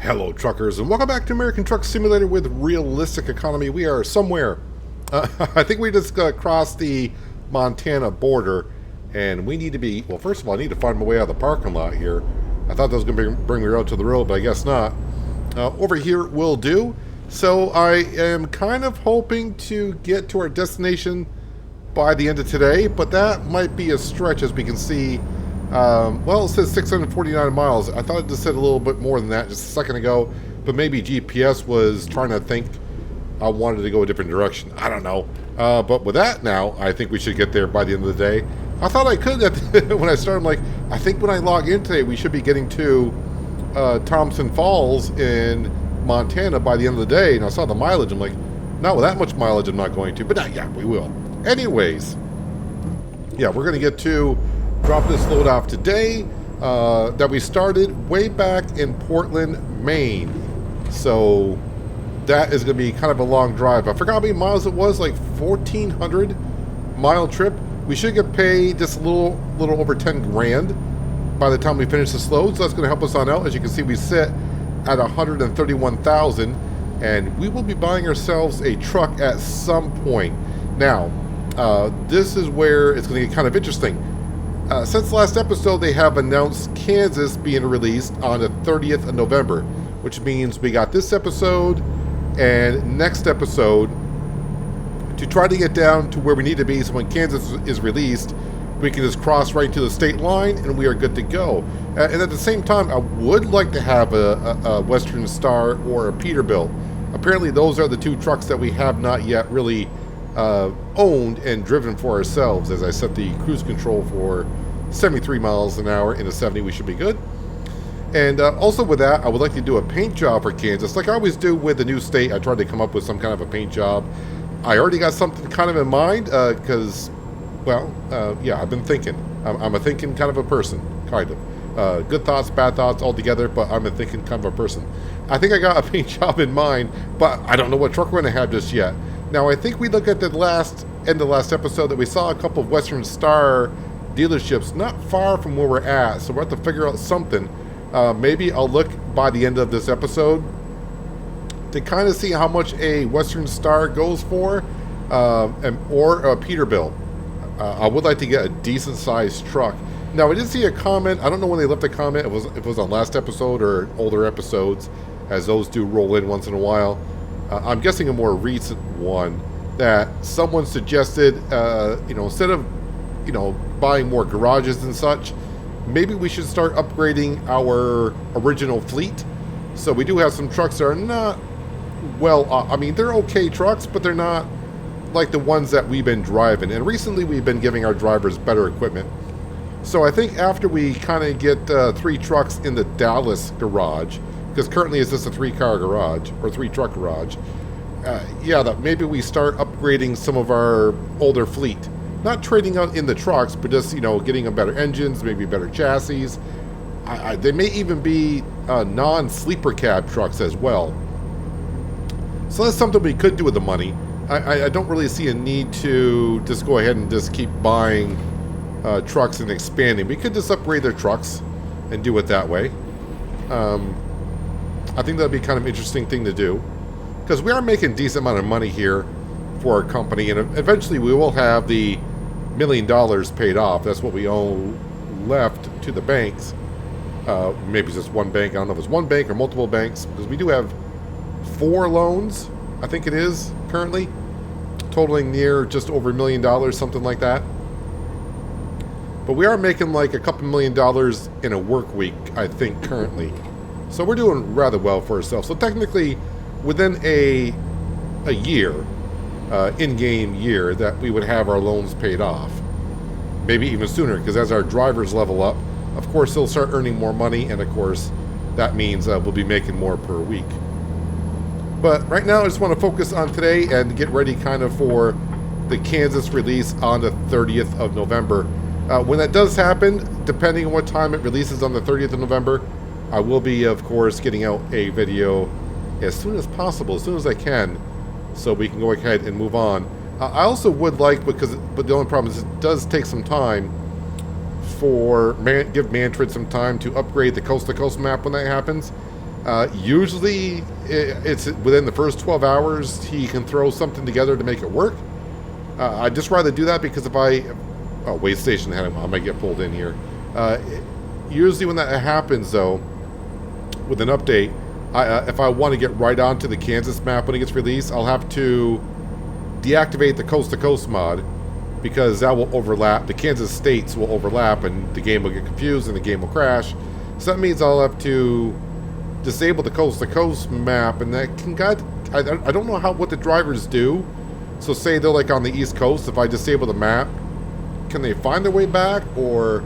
Hello, truckers, and welcome back to American Truck Simulator with realistic economy. We are somewhere. I think we just crossed the Montana border, and we need to be. Well, first of all, I need to find my way out of the parking lot here. I thought that was going to bring me right to the road, but I guess not. Over here will do. So I am kind of hoping to get to our destination by the end of today, but that might be a stretch, as we can see. Well, it says 649 miles. I thought it just said a little bit more than that just a second ago, but maybe GPS was trying to think I wanted to go a different direction. I don't know. But with that now, I think we should get there by the end of the day. I thought I could when I started. I'm like, I think when I log in today, we should be getting to Thompson Falls in Montana by the end of the day. And I saw the mileage. I'm like, not with that much mileage, I'm not going to. But yeah, we will. Anyways, yeah, we're going to get to drop this load off today that we started way back in Portland, Maine. So that is going to be kind of a long drive. I forgot how many miles it was, like 1,400 mile trip. We should get paid just a little over 10 grand by the time we finish this load. So that's going to help us on out. As you can see, we sit at 131,000, and we will be buying ourselves a truck at some point. Now, this is where it's going to get kind of interesting. Since the last episode, they have announced Kansas being released on the 30th of November, which means we got this episode and next episode to try to get down to where we need to be, so when Kansas is released, we can just cross right to the state line and we are good to go. And at the same time, I would like to have a Western Star or a Peterbilt. Apparently those are the two trucks that we have not yet really owned and driven for ourselves. As I set the cruise control for 73 miles an hour in a 70, we should be good. And also with that, I would like to do a paint job for Kansas. Like I always do with the new state, I try to come up with some kind of a paint job. I already got something kind of in mind because, well, yeah, I've been thinking. I'm a thinking kind of a person, kind of. Good thoughts, bad thoughts all together, but I'm a thinking kind of a person. I think I got a paint job in mind, but I don't know what truck we're going to have just yet. Now, I think we look at the end of the last episode that we saw a couple of Western Star dealerships not far from where we're at, so we'll have to figure out something. Maybe I'll look by the end of this episode to kind of see how much a Western Star goes for, or a Peterbilt. I would like to get a decent sized truck. Now, I did see a comment. I don't know when they left a comment. If it was on last episode or older episodes, as those do roll in once in a while. I'm guessing a more recent one that someone suggested, instead of, buying more garages and such, maybe we should start upgrading our original fleet. So we do have some trucks that are not, I mean, they're okay trucks, but they're not like the ones that we've been driving. And recently we've been giving our drivers better equipment. So I think after we kind of get 3 trucks in the Dallas garage, because currently it's just a 3-car garage, or 3-truck garage, that maybe we start upgrading some of our older fleet. Not trading out in the trucks, but just, getting them better engines, maybe better chassis. They may even be non-sleeper cab trucks as well. So that's something we could do with the money. I don't really see a need to just go ahead and just keep buying trucks and expanding. We could just upgrade their trucks and do it that way. I think that'd be kind of an interesting thing to do, because we are making a decent amount of money here for our company, and eventually we will have the $1 million paid off. That's what we owe left to the banks. Maybe just one bank. I don't know if it's one bank or multiple banks, because we do have 4 loans, I think it is, currently, totaling near just over $1 million, something like that. But we are making like a couple $1 million in a work week, I think, currently. So we're doing rather well for ourselves. So technically, within a year, in-game year, that we would have our loans paid off. Maybe even sooner, because as our drivers level up, of course they'll start earning more money, and of course that means we'll be making more per week. But right now I just want to focus on today and get ready kind of for the Kansas release on the 30th of November. When that does happen, depending on what time it releases on the 30th of November, I will be, of course, getting out a video as soon as possible, as soon as I can, so we can go ahead and move on. I also would like, but the only problem is it does take some time give Mantrid some time to upgrade the coast-to-coast map when that happens. Usually, it's within the first 12 hours he can throw something together to make it work. I'd just rather do that because if way station ahead, I might get pulled in here. Usually when that happens, though, with an update, if I want to get right onto the Kansas map when it gets released, I'll have to deactivate the Coast to Coast mod because that will overlap. The Kansas states will overlap, and the game will get confused and the game will crash. So that means I'll have to disable the Coast to Coast map, and that can I don't know what the drivers do. So say they're like on the East Coast, if I disable the map, can they find their way back, or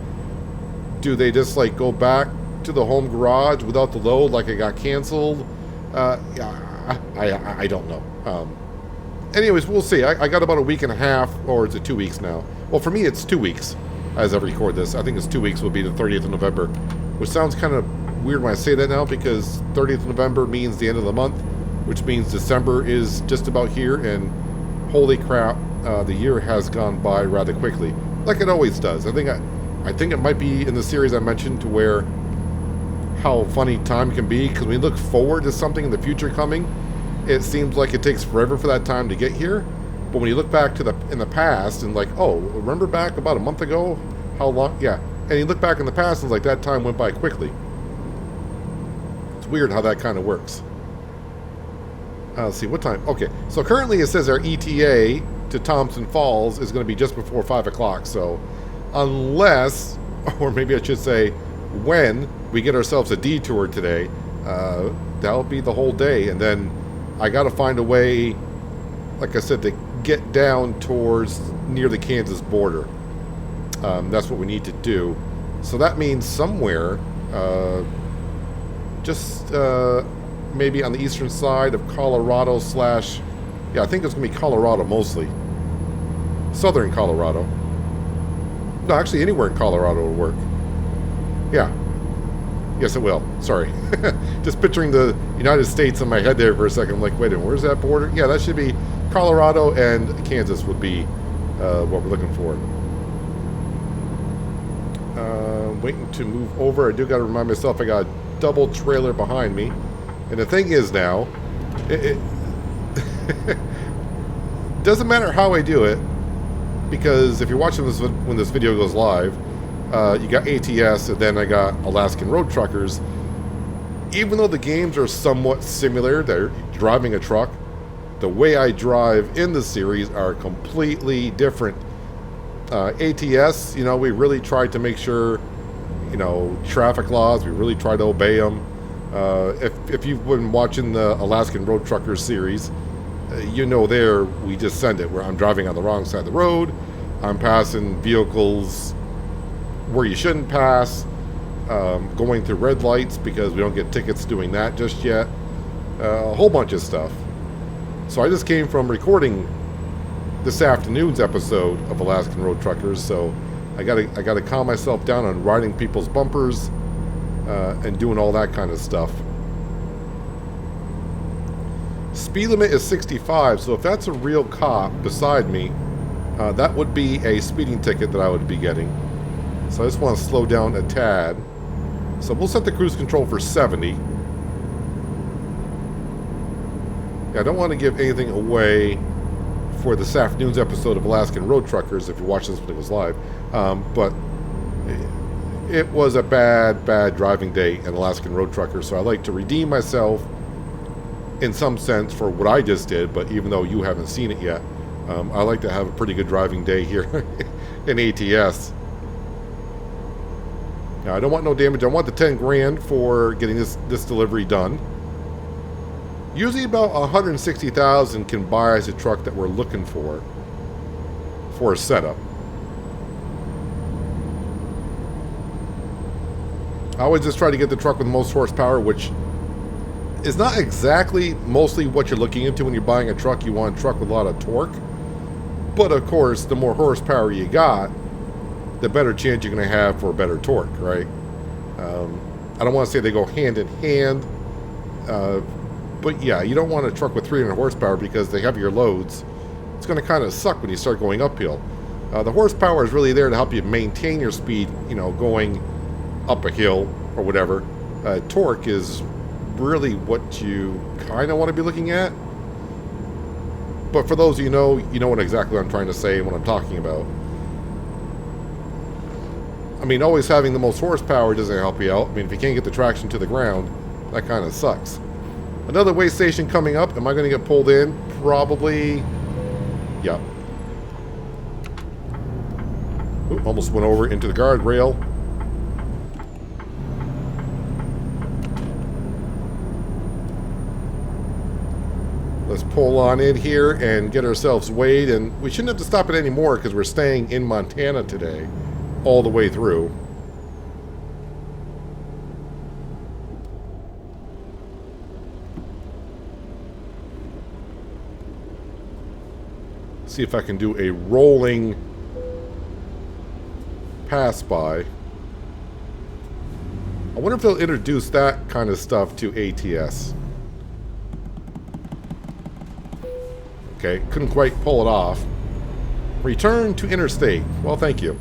do they just like go back to the home garage without the load like it got canceled? Yeah, I don't know. Anyways, we'll see. I got about a week and a half, or is it 2 weeks now? Well, for me it's 2 weeks as I record this. I think it's 2 weeks will be the 30th of November, which sounds kind of weird when I say that now because 30th of November means the end of the month, which means December is just about here, and holy crap, the year has gone by rather quickly, like it always does. I think it might be in the series I mentioned to where how funny time can be, because when we look forward to something in the future coming, it seems like it takes forever for that time to get here. But when you look back to in the past and like, oh, remember back about a month ago, how long? Yeah, and you look back in the past and it's like that time went by quickly. It's weird how that kind of works. Let's see, what time? Okay, so currently it says our ETA to Thompson Falls is going to be just before 5 o'clock. So unless, or maybe I should say when, we get ourselves a detour today, that'll be the whole day. And then I got to find a way, like I said, to get down towards near the Kansas border. That's what we need to do. So that means somewhere, maybe on the eastern side of Colorado / yeah, I think it's going to be Colorado mostly. Southern Colorado. No, actually anywhere in Colorado will work. Yeah. Yes, it will. Sorry. Just picturing the United States in my head there for a second. I'm like, wait a minute, where's that border? Yeah, that should be Colorado, and Kansas would be what we're looking for. Waiting to move over. I do got to remind myself I got a double trailer behind me. And the thing is now, it doesn't matter how I do it, because if you're watching this when this video goes live, you got ATS, and then I got Alaskan Road Truckers. Even though the games are somewhat similar, they're driving a truck, the way I drive in the series are completely different. ATS, you know, we really tried to make sure, you know, traffic laws, we really try to obey them. If you've been watching the Alaskan Road Truckers series, you know there we just send it where I'm driving on the wrong side of the road, I'm passing vehicles where you shouldn't pass, going through red lights because we don't get tickets doing that just yet, a whole bunch of stuff. So I just came from recording this afternoon's episode of Alaskan Road Truckers, so I gotta calm myself down on riding people's bumpers and doing all that kind of stuff. Speed limit is 65, so if that's a real cop beside me, that would be a speeding ticket that I would be getting. So I just want to slow down a tad. So we'll set the cruise control for 70. Yeah, I don't want to give anything away for this afternoon's episode of Alaskan Road Truckers if you watch this when it was live. But it was a bad driving day in Alaskan Road Truckers, so I like to redeem myself in some sense for what I just did, but even though you haven't seen it yet, I like to have a pretty good driving day here in ATS. Now, I don't want no damage. I want the 10 grand for getting this delivery done. Usually about 160,000 can buy us a truck that we're looking for a setup. I always just try to get the truck with the most horsepower, which is not exactly mostly what you're looking into when you're buying a truck. You want a truck with a lot of torque. But of course, the more horsepower you got, the better chance you're going to have for a better torque, right? I don't want to say they go hand in hand, but yeah, you don't want a truck with 300 horsepower because the heavier loads, it's going to kind of suck when you start going uphill. The horsepower is really there to help you maintain your speed, you know, going up a hill or whatever. Torque is really what you kind of want to be looking at. But for those you know what exactly I'm trying to say and what I'm talking about. I mean, always having the most horsepower doesn't help you out. I mean, if you can't get the traction to the ground, that kind of sucks. Another way station coming up. Am I going to get pulled in? Probably. Yeah. Ooh, almost went over into the guardrail. Let's pull on in here and get ourselves weighed. And we shouldn't have to stop it anymore because we're staying in Montana today all the way through. See if I can do a rolling pass by. I wonder if they'll introduce that kind of stuff to ATS. Okay, couldn't quite pull it off. Return to interstate. Well, thank you.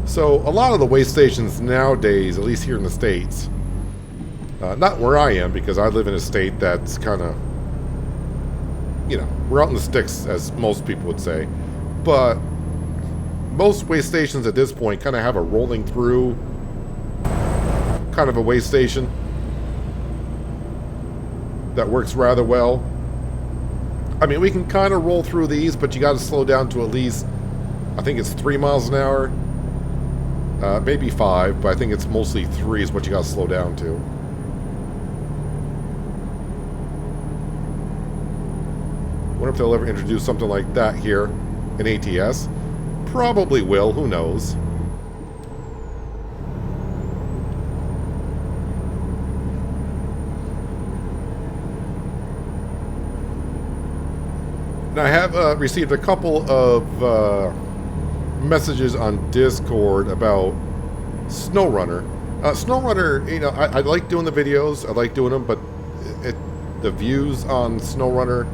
So, a lot of the way stations nowadays, at least here in the States, not where I am, because I live in a state that's kind of, you know, we're out in the sticks, as most people would say. But most way stations at this point kind of have a rolling through kind of a way station that works rather well. I mean, we can kind of roll through these, but you got to slow down to at least, I think it's 3 miles an hour. Maybe 5, but I think it's mostly 3 is what you got to slow down to. Wonder if they'll ever introduce something like that here in ATS. Probably will, who knows. And I have received a couple of messages on Discord about SnowRunner. SnowRunner, you know, I like doing the videos, I like doing them, but the views on SnowRunner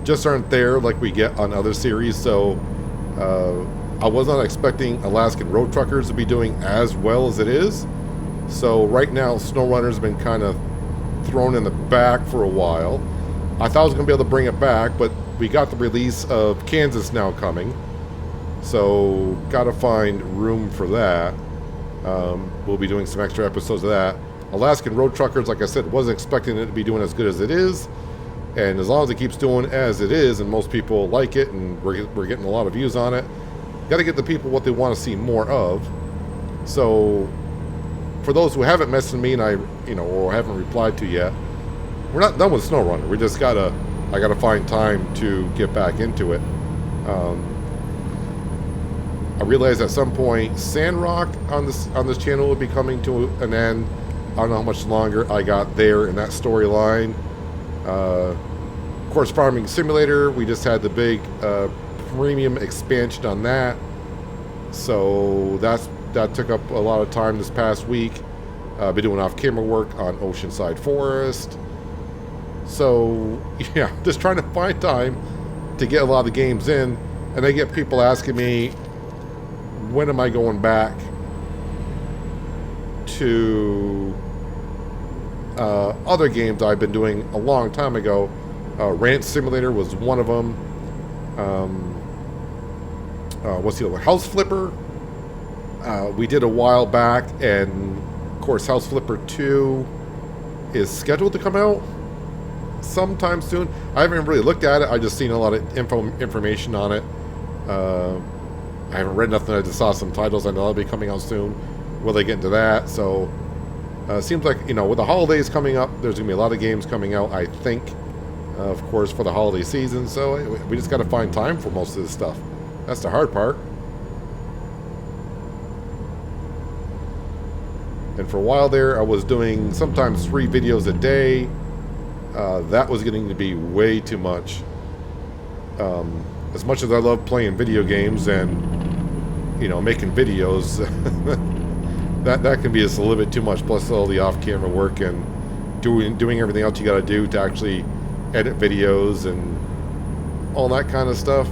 just aren't there like we get on other series, so I was not expecting Alaskan Road Truckers to be doing as well as it is. So right now, SnowRunner's been kind of thrown in the back for a while. I thought I was going to be able to bring it back, but we got the release of Kansas now coming. So, got to find room for that. We'll be doing some extra episodes of that. Alaskan Road Truckers, like I said, wasn't expecting it to be doing as good as it is. And as long as it keeps doing as it is, and most people like it, and we're getting a lot of views on it, got to get the people what they want to see more of. So, for those who haven't messaged me and or haven't replied to yet, we're not done with SnowRunner. We just I gotta find time to get back into it. I realized at some point Sandrock on this channel would be coming to an end. I don't know how much longer I got there in that storyline. Of course, Farming Simulator, we just had the big premium expansion on that. So that took up a lot of time this past week. I've been doing off-camera work on Oceanside Forest. So, yeah, just trying to find time to get a lot of the games in. And I get people asking me, when am I going back to other games I've been doing a long time ago. Ranch Simulator was one of them. What's the other one? House Flipper. We did a while back, and of course House Flipper 2 is scheduled to come out sometime soon. I haven't really looked at it. I just seen a lot of information on it. I haven't read nothing. I just saw some titles. I know they'll be coming out soon. Will they get into that? So seems like, with the holidays coming up, there's gonna be a lot of games coming out, I think, of course, for the holiday season. So we just got to find time for most of this stuff. That's the hard part. And for a while there, I was doing sometimes 3 videos a day. That was getting to be way too much. As much as I love playing video games and, making videos, that can be just a little bit too much. Plus all the off-camera work and doing everything else you got to do to actually edit videos and all that kind of stuff.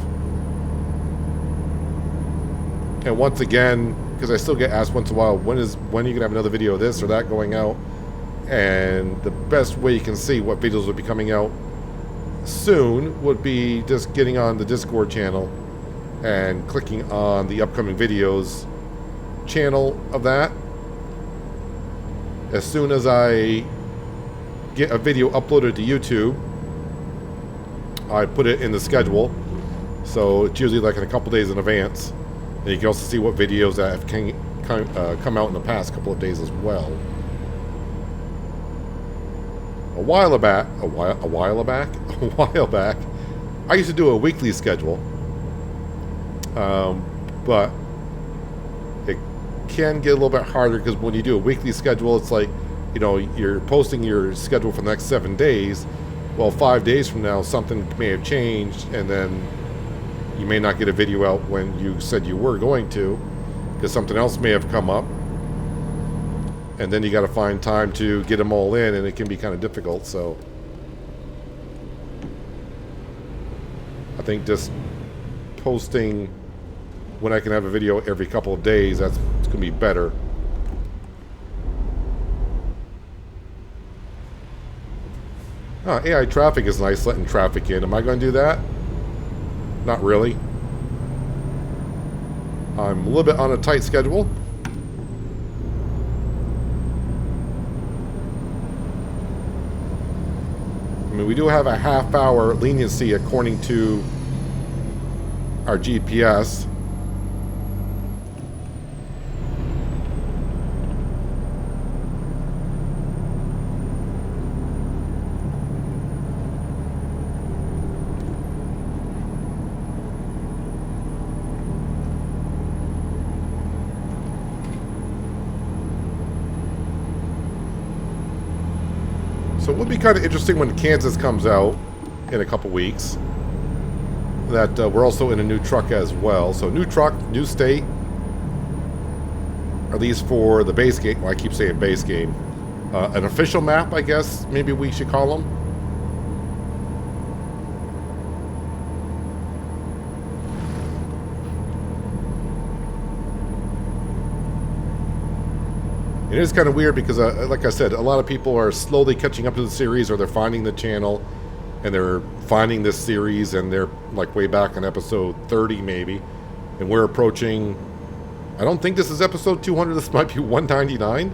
And once again, because I still get asked once in a while, when are you gonna have another video of this or that going out? And the best way you can see what videos will be coming out soon would be just getting on the Discord channel and clicking on the upcoming videos channel of that. As soon as I get a video uploaded to YouTube, I put it in the schedule, so it's usually like in a couple days in advance, and you can also see what videos that have come out in the past couple of days as well. A while back, I used to do a weekly schedule, but it can get a little bit harder because when you do a weekly schedule, it's like, you know, you're posting your schedule for the next 7 days. Well, 5 days from now, something may have changed, and then you may not get a video out when you said you were going to, because something else may have come up. And then you got to find time to get them all in, and it can be kind of difficult. So I think just posting when I can have a video every couple of days, it's going to be better. AI traffic is nice, letting traffic in. Am I going to do that? Not really. I'm a little bit on a tight schedule. I mean, we do have a half-hour leniency according to our GPS. So it would be kind of interesting when Kansas comes out in a couple weeks that we're also in a new truck as well. So new truck, new state, at least for the base game. Well, I keep saying base game. An official map, I guess, maybe we should call them. It is kind of weird because, like I said, a lot of people are slowly catching up to the series, or they're finding the channel, and they're finding this series, and they're like way back on episode 30 maybe, and we're approaching, I don't think this is episode 200, this might be 199?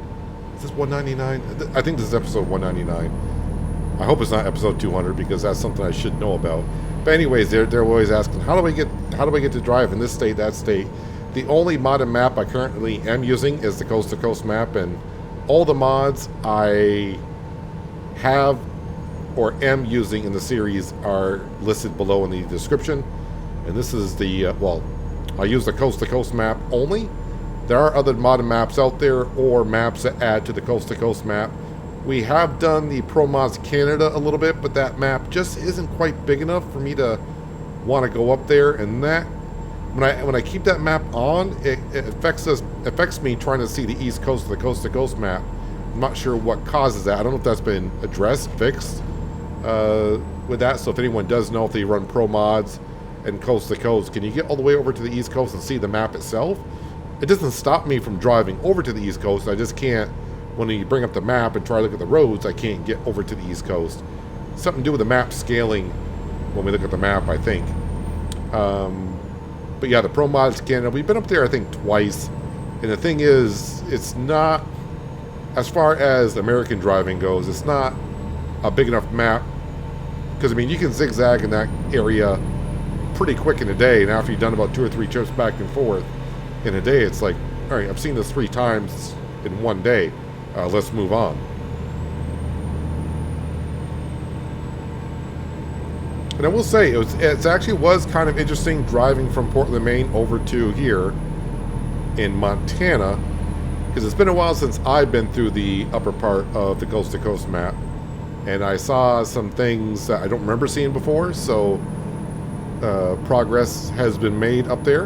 Is this 199? I think this is episode 199. I hope it's not episode 200 because that's something I should know about. But anyways, they're always asking, how do I get to drive in this state, that state? The only modded map I currently am using is the Coast to Coast map, and all the mods I have or am using in the series are listed below in the description. And this is the, well, I use the Coast to Coast map only. There are other modded maps out there or maps that add to the Coast to Coast map. We have done the Pro Mods Canada a little bit, but that map just isn't quite big enough for me to want to go up there, and that when I keep that map on, it affects me trying to see the East Coast of the Coast to Coast map. I'm not sure what causes that. I don't know if that's been addressed, fixed with that. So if anyone does know, if they run Pro Mods and Coast to Coast, can you get all the way over to the East Coast and see the map itself? It doesn't stop me from driving over to the East Coast. I just can't, when you bring up the map and try to look at the roads, I can't get over to the East Coast. Something to do with the map scaling when we look at the map, I think. But yeah, the Pro Mods Canada, we've been up there I think twice, and the thing is, it's not, as far as American driving goes, it's not a big enough map, because I mean, you can zigzag in that area pretty quick in a day, and after you've done about 2 or 3 trips back and forth in a day, it's like, all right, I've seen this 3 times in one day, let's move on. And I will say, it actually was kind of interesting driving from Portland, Maine over to here in Montana, because it's been a while since I've been through the upper part of the Coast to Coast map, and I saw some things that I don't remember seeing before, so progress has been made up there.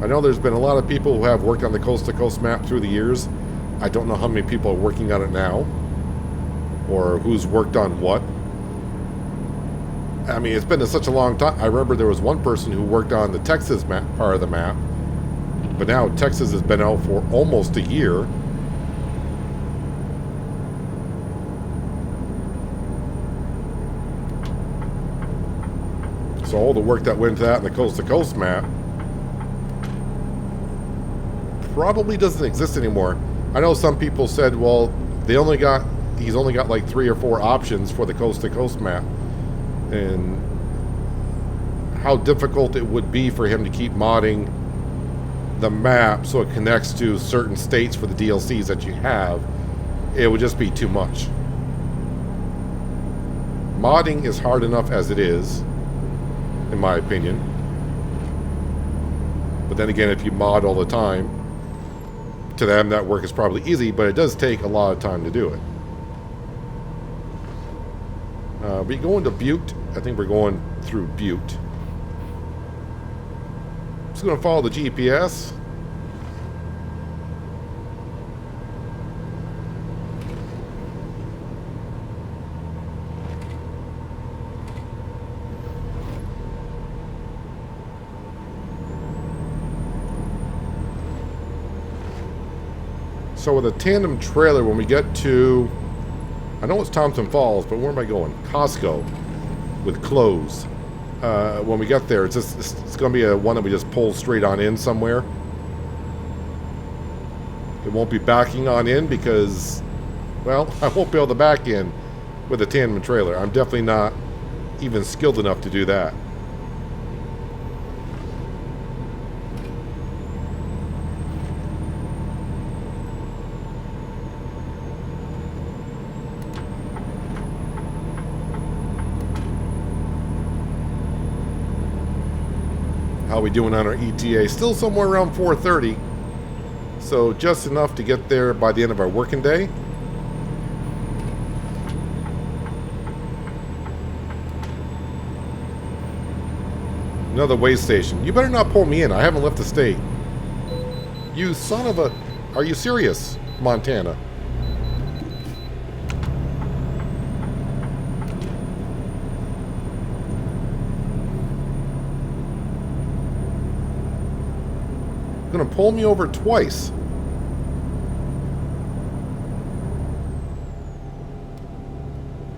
I know there's been a lot of people who have worked on the Coast to Coast map through the years. I don't know how many people are working on it now, or who's worked on what. I mean, it's been such a long time. I remember there was one person who worked on the Texas map, part of the map, but now Texas has been out for almost a year. So all the work that went into that in the coast-to-coast map probably doesn't exist anymore. I know some people said, well, he's only got like 3 or 4 options for the coast-to-coast map, and how difficult it would be for him to keep modding the map so it connects to certain states for the DLCs that you have. It would just be too much. Modding is hard enough as it is, in my opinion. But then again, if you mod all the time, to them that work is probably easy, but it does take a lot of time to do it. We go into Butte. I think we're going through Butte. Just going to follow the GPS. So with a tandem trailer, when we get to, I know it's Thompson Falls, but where am I going? Costco with clothes. When we get there, it's going to be one that we just pull straight on in somewhere. It won't be backing on in because, well, I won't be able to back in with a tandem trailer. I'm definitely not even skilled enough to do that. How we doing on our ETA? Still somewhere around 4:30. So just enough to get there by the end of our working day. Another way station. You better not pull me in. I haven't left the state. You son of a... Are you serious, Montana? Going to pull me over twice.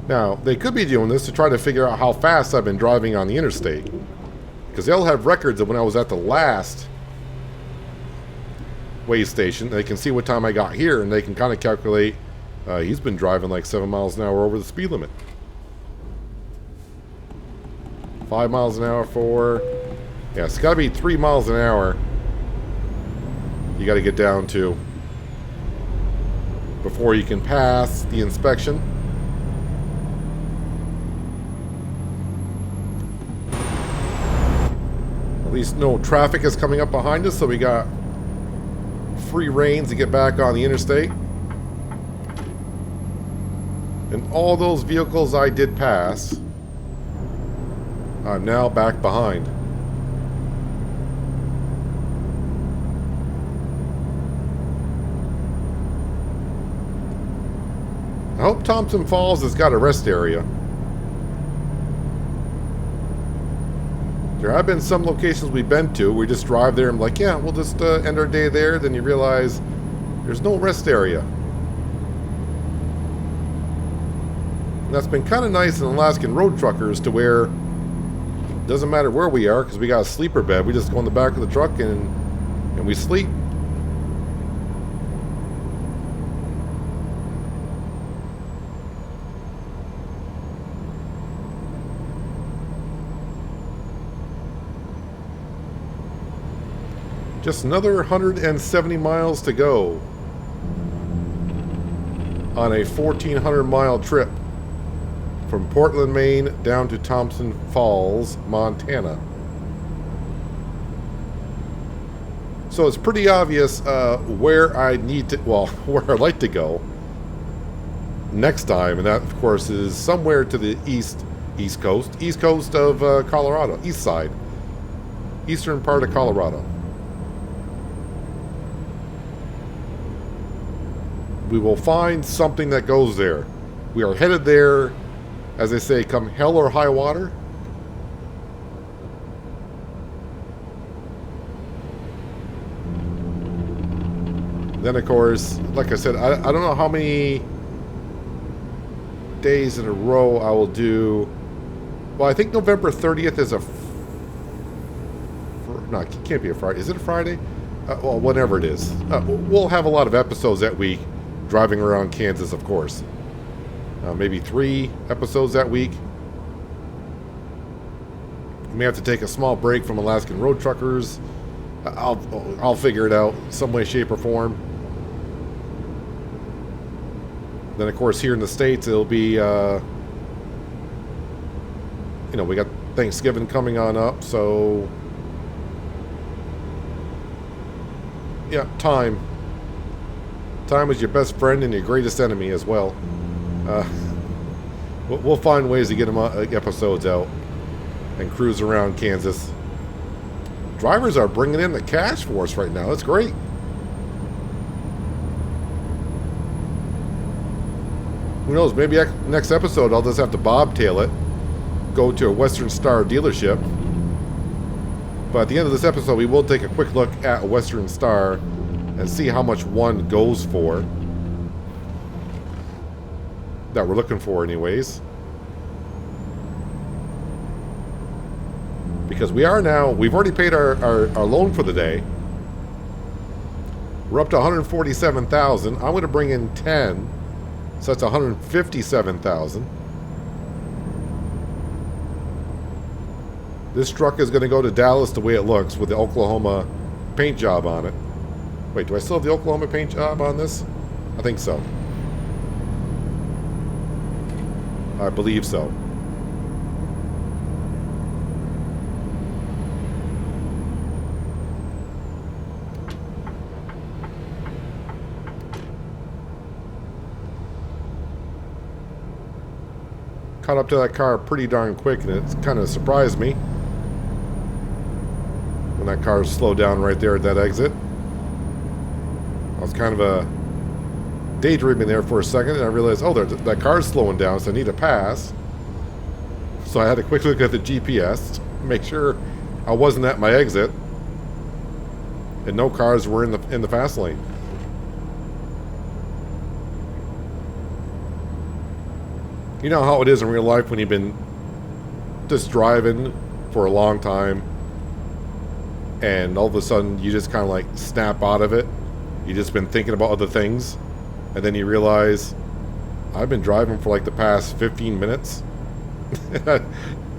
Now, they could be doing this to try to figure out how fast I've been driving on the interstate. Because they'll have records of when I was at the last way station. They can see what time I got here, and they can kind of calculate, he's been driving like 7 miles an hour over the speed limit. 5 miles an hour for... Yeah, it's got to be 3 miles an hour. You got to get down to before you can pass the inspection. At least no traffic is coming up behind us, so we got free reins to get back on the interstate. And all those vehicles I did pass, I'm now back behind. I hope Thompson Falls has got a rest area. There have been some locations we've been to. We just drive there and like, yeah, we'll just end our day there. Then you realize there's no rest area. And that's been kind of nice in Alaskan road truckers to where it doesn't matter where we are because we got a sleeper bed. We just go in the back of the truck and we sleep. Just another 170 miles to go on a 1,400-mile trip from Portland, Maine down to Thompson Falls, Montana. So it's pretty obvious where I need to, well, where I'd like to go next time, and that, of course, is somewhere to the east coast of Colorado, east side, eastern part of Colorado. We will find something that goes there. We are headed there, as they say, come hell or high water. Then, of course, like I said, I don't know how many days in a row I will do. Well, I think November 30th is a... No, it can't be a Friday. Is it a Friday? Well, whenever it is. We'll have a lot of episodes that week driving around Kansas, of course. Maybe 3 episodes that week. We may have to take a small break from Alaskan Road Truckers. I'll figure it out some way, shape, or form. Then, of course, here in the States, it'll be, you know, we got Thanksgiving coming on up, so... Yeah, time. Time is your best friend and your greatest enemy as well. We'll find ways to get them episodes out and cruise around Kansas. Drivers are bringing in the cash for us right now. That's great. Who knows? Maybe next episode I'll just have to bobtail it, go to a Western Star dealership. But at the end of this episode, we will take a quick look at a Western Star and see how much one goes for. That we're looking for anyways. Because we are now, we've already paid our loan for the day. We're up to $147,000. I'm going to bring in 10. So that's $157,000. This truck is going to go to Dallas the way it looks with the Oklahoma paint job on it. Wait, do I still have the Oklahoma paint job on this? I think so. I believe so. Caught up to that car pretty darn quick, and it kind of surprised me when that car slowed down right there at that exit. I was kind of daydreaming there for a second, and I realized, oh, that car's slowing down, so I need to pass. So I had to quickly look at the GPS to make sure I wasn't at my exit, and no cars were in the fast lane. You know how it is in real life when you've been just driving for a long time and all of a sudden you just kind of like snap out of it. You've just been thinking about other things, and then you realize I've been driving for like the past 15 minutes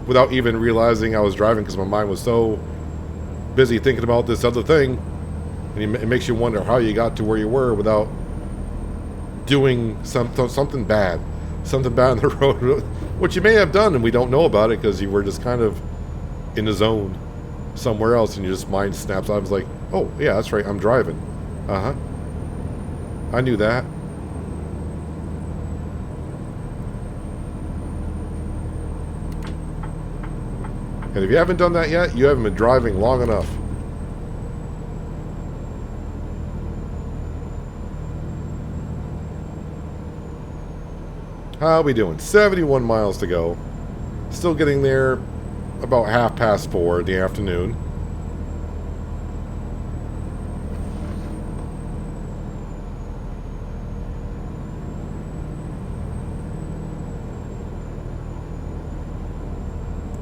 without even realizing I was driving because my mind was so busy thinking about this other thing, and it makes you wonder how you got to where you were without doing something bad. Something bad on the road, which you may have done and we don't know about it because you were just kind of in the zone somewhere else and your just mind snaps out. I was like, oh yeah, that's right, I'm driving. I knew that. And if you haven't done that yet, you haven't been driving long enough. How are we doing? 71 miles to go. Still getting there about 4:30 in the afternoon.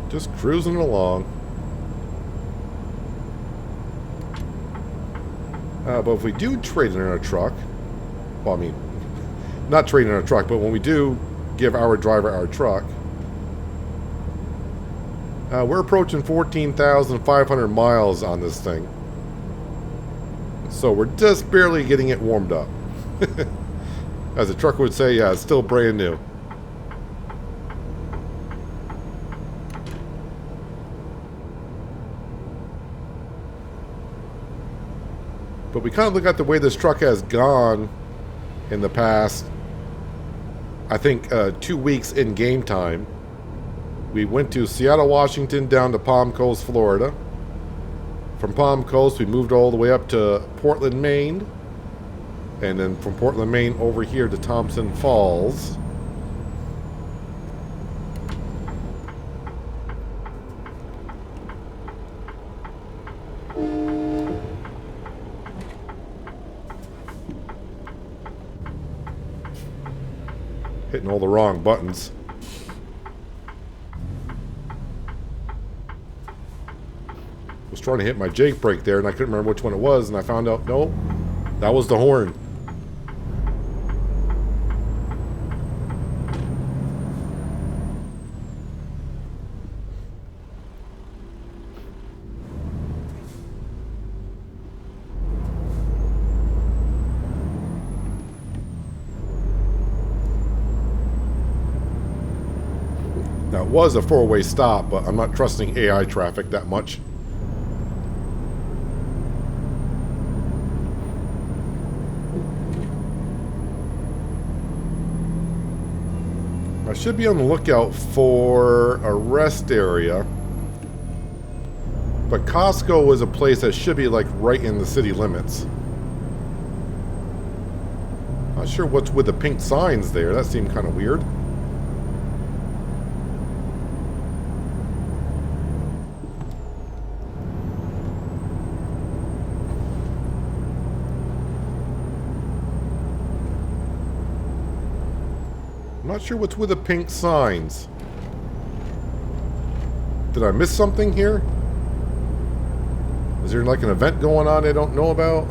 Just cruising along. But if we do trade in our truck, well, I mean, not trade in our truck, but when we do give our driver our truck, we're approaching 14,500 miles on this thing. So we're just barely getting it warmed up. As a trucker would say, yeah, it's still brand new. But we kind of look at the way this truck has gone in the past, I think 2 weeks in game time. We went to Seattle, Washington, down to Palm Coast, Florida. From Palm Coast, we moved all the way up to Portland, Maine. And then from Portland, Maine, over here to Thompson Falls. Hitting all the wrong buttons. Was trying to hit my Jake brake there, and I couldn't remember which one it was, and I found out, nope, that was the horn. Now, it was a four-way stop, but I'm not trusting AI traffic that much. I should be on the lookout for a rest area. But Costco is a place that should be like right in the city limits. Not sure what's with the pink signs there. That seemed kind of weird. I'm not sure what's with the pink signs. Did I miss something here? Is there like an event going on I don't know about?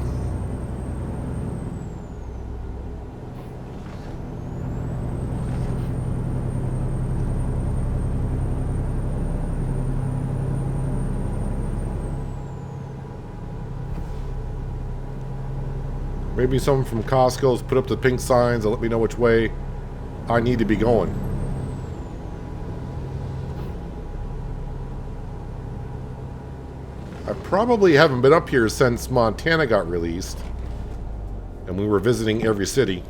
Maybe someone from Costco's put up the pink signs and let me know which way I need to be going. I probably haven't been up here since Montana got released and we were visiting every city.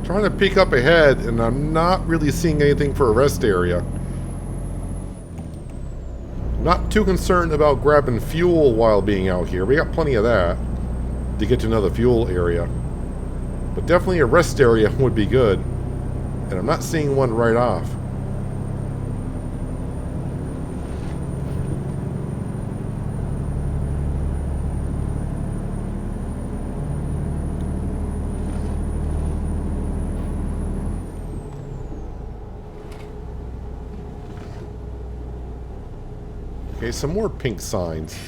Trying to peek up ahead, and I'm not really seeing anything for a rest area. Not too concerned about grabbing fuel while being out here. We got plenty of that to get to another fuel area. But definitely a rest area would be good. And I'm not seeing one right off. Okay, some more pink signs.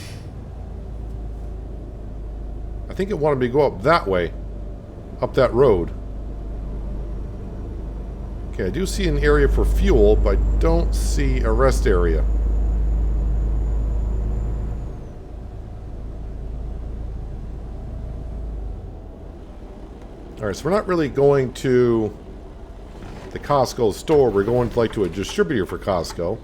I think it wanted me to go up that way. Up that road. Okay, I do see an area for fuel, but I don't see a rest area. Alright, so we're not really going to the Costco store. We're going to, like, to a distributor for Costco.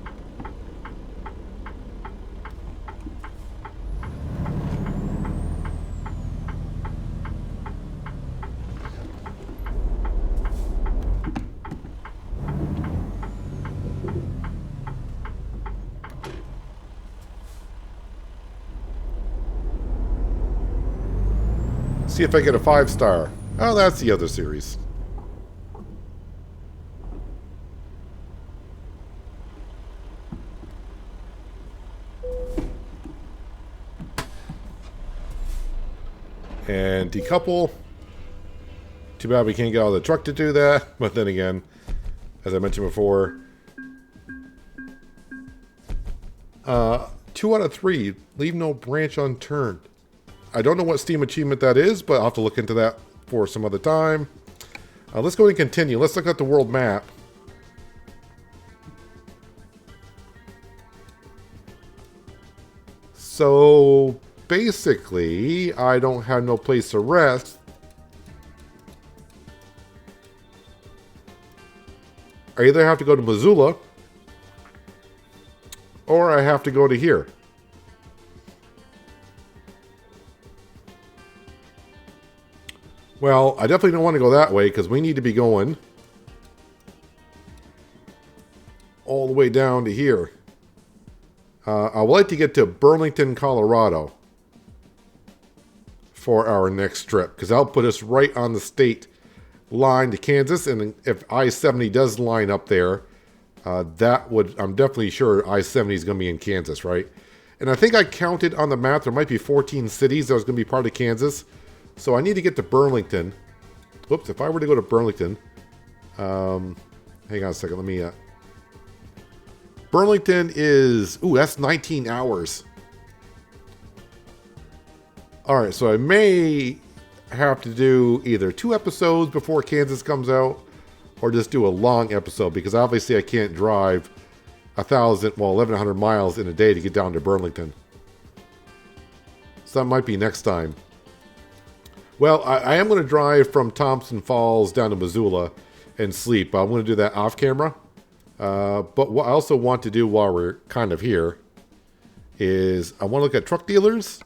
See if I get a 5-star. Oh, that's the other series. And decouple. Too bad we can't get out of the truck to do that. But then again, as I mentioned before, 2 out of 3. Leave no branch unturned. I don't know what Steam achievement that is, but I'll have to look into that for some other time. Let's go and continue. Let's look at the world map. So, basically, I don't have no place to rest. I either have to go to Missoula, or I have to go to here. Well, I definitely don't want to go that way because we need to be going all the way down to here. I would like to get to Burlington, Colorado for our next trip, because that'll put us right on the state line to Kansas. And if I-70 does line up there, I'm definitely sure I-70 is going to be in Kansas, right? And I think I counted on the map, there might be 14 cities that was going to be part of Kansas. So I need to get to Burlington. Whoops, if I were to go to Burlington, hang on a second, let me, Burlington is, that's 19 hours. All right, so I may have to do either 2 episodes before Kansas comes out, or just do a long episode, because obviously I can't drive 1,100 miles in a day to get down to Burlington. So that might be next time. Well, I am going to drive from Thompson Falls down to Missoula and sleep. I'm going to do that off camera. But what I also want to do while we're kind of here is I want to look at truck dealers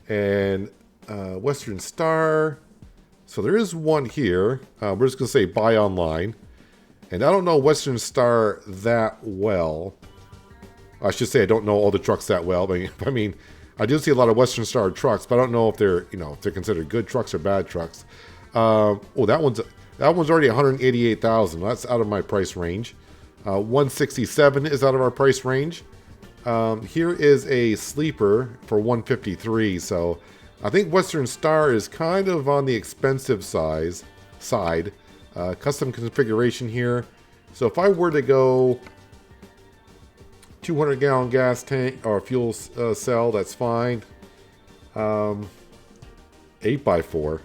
and Western Star. So there is one here. We're just going to say buy online. And I don't know Western Star that well. I should say I don't know all the trucks that well. I mean, I do see a lot of Western Star trucks, but I don't know if they're, if they're considered good trucks or bad trucks. That one's already $188,000. That's out of my price range. 167 is out of our price range. Here is a sleeper for 153. So I think Western Star is kind of on the expensive side. Custom configuration here. So if I were to go 200-gallon gas tank or fuel cell, that's fine. 8x4.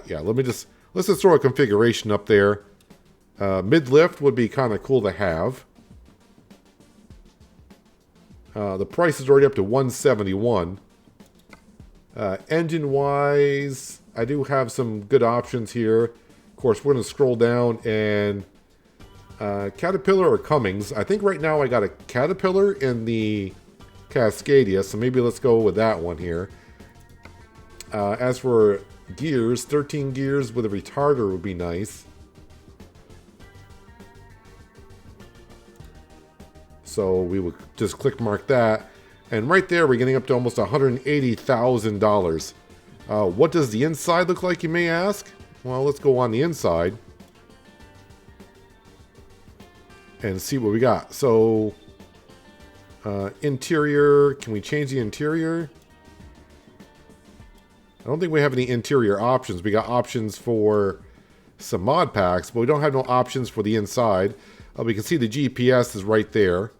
Yeah, let's just throw a configuration up there. Mid-lift would be kind of cool to have. The price is already up to $171. Engine-wise, I do have some good options here. Of course, we're going to scroll down and Caterpillar or Cummins. I think right now I got a Caterpillar in the Cascadia, so maybe let's go with that one here. As for gears, 13 gears with a retarder would be nice. So we would just click mark that. And right there, we're getting up to almost $180,000. What does the inside look like, you may ask? Well, let's go on the inside and see what we got. So, interior, can we change the interior? I don't think we have any interior options. We got options for some mod packs, but we don't have no options for the inside. We can see the GPS is right there.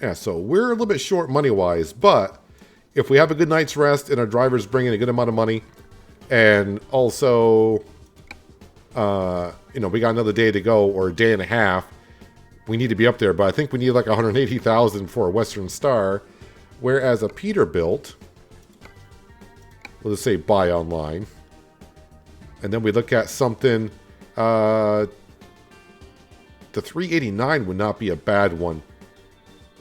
Yeah, so we're a little bit short money-wise, but if we have a good night's rest and our driver's bringing a good amount of money, and also, we got another day to go, or a day and a half, we need to be up there. But I think we need like $180,000 for a Western Star, whereas a Peterbilt, we'll just say buy online, and then we look at something, the 389 would not be a bad one.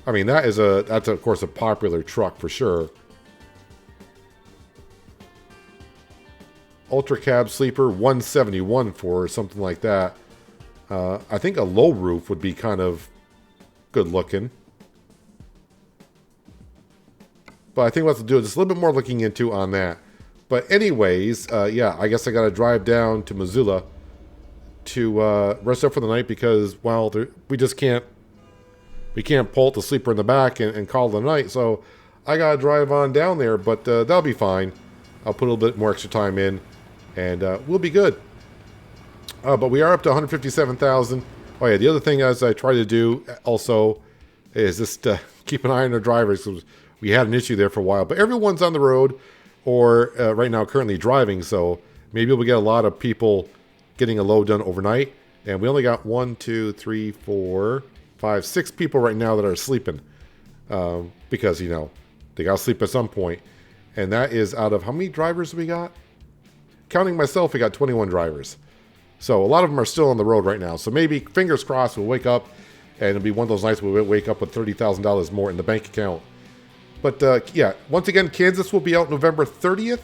I mean, that's of course a popular truck for sure. Ultra Cab Sleeper, 171 for something like that. I think a low roof would be kind of good looking. But I think we'll have to do just a little bit more looking into on that. But anyways, yeah, I guess I got to drive down to Missoula to rest up for the night because, well, we just can't. We can't pull the sleeper in the back and call it a night, so I gotta drive on down there, but that'll be fine. I'll put a little bit more extra time in, and we'll be good. But we are up to $157,000. Oh yeah, the other thing as I try to do also is just keep an eye on our drivers, because we had an issue there for a while. But everyone's on the road, or right now currently driving, so maybe we'll get a lot of people getting a load done overnight. And we only got 1, 2, 3, 4, 5, 6 people right now that are sleeping, because they gotta sleep at some point. And that is out of how many drivers we got? Counting myself, we got 21 drivers. So a lot of them are still on the road right now. So maybe, fingers crossed, we'll wake up and it'll be one of those nights where we'll wake up with $30,000 more in the bank account. But yeah, once again, Kansas will be out November 30th,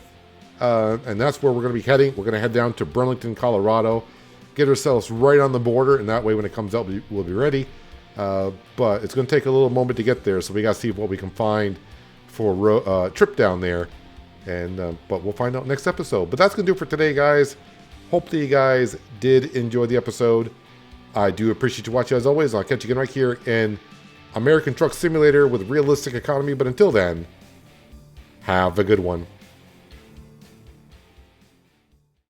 and that's where we're going to be heading. We're going to head down to Burlington, Colorado, get ourselves right on the border, and that way when it comes out, we'll be ready. But it's going to take a little moment to get there, so we got to see what we can find for a trip down there. And but we'll find out next episode. But that's going to do it for today, guys. Hope that you guys did enjoy the episode. I do appreciate you watching as always. I'll catch you again right here in American Truck Simulator with realistic economy. But until then, have a good one.